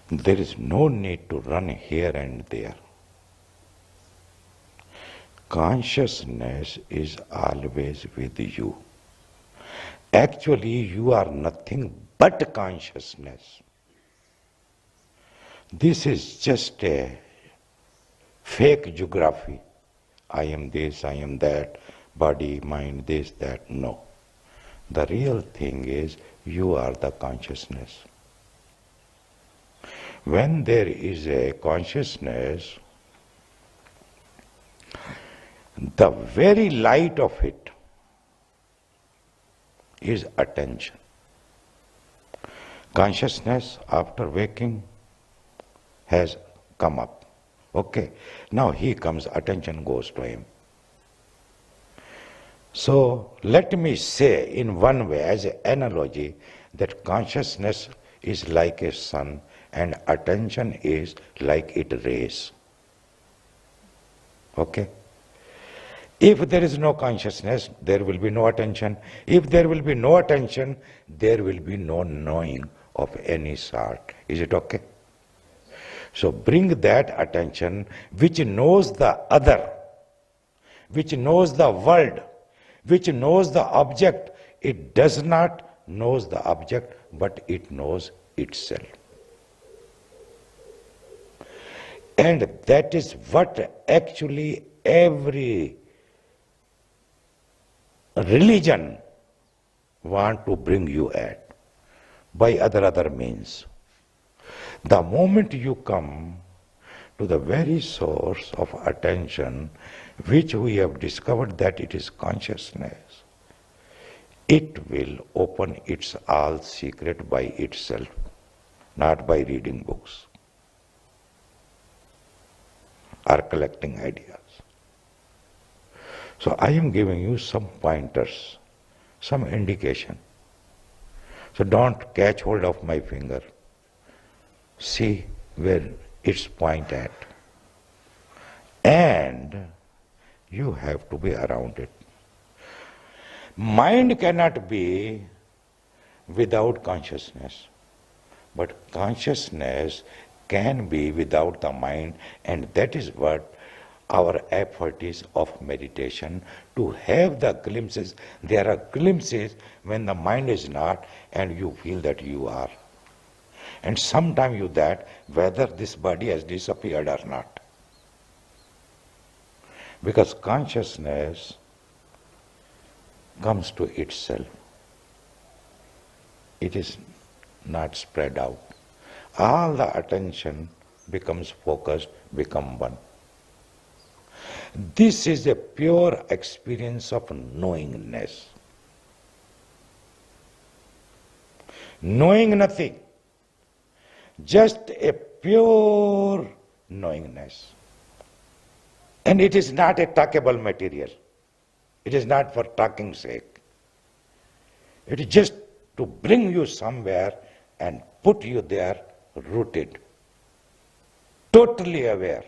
There is no need to run here and there. Consciousness is always with you. Actually, you are nothing but consciousness. This is just a fake geography. I am this, I am that, body, mind, this, that. No. The real thing is you are the consciousness. When there is a consciousness, the very light of it is attention. Consciousness after waking has come up. Okay, now he comes, attention goes to him. So let me say in one way, as an analogy, that consciousness is like a sun and attention is like its rays. Okay? If there is no consciousness, there will be no attention. If there will be no attention, there will be no knowing of any sort. Is it okay? So bring that attention which knows the other, which knows the world, which knows the object. It does not know the object, but it knows itself. And that is what actually every religion want to bring you at by other means. The moment you come to the very source of attention, which we have discovered that it is consciousness, it will open its all secret by itself, not by reading books or collecting ideas. So I am giving you some pointers, some indication. So don't catch hold of my finger. See where it's point at. And you have to be around it. Mind cannot be without consciousness, but consciousness can be without the mind, and that is what our effort is of meditation, to have the glimpses. There are glimpses when the mind is not and you feel that you are. And sometime you that whether this body has disappeared or not. Because consciousness comes to itself. It is not spread out. All the attention becomes focused, become one. This is a pure experience of knowingness. Knowing nothing. Just a pure knowingness. And it is not a talkable material. It is not for talking's sake. It is just to bring you somewhere and put you there rooted, totally aware.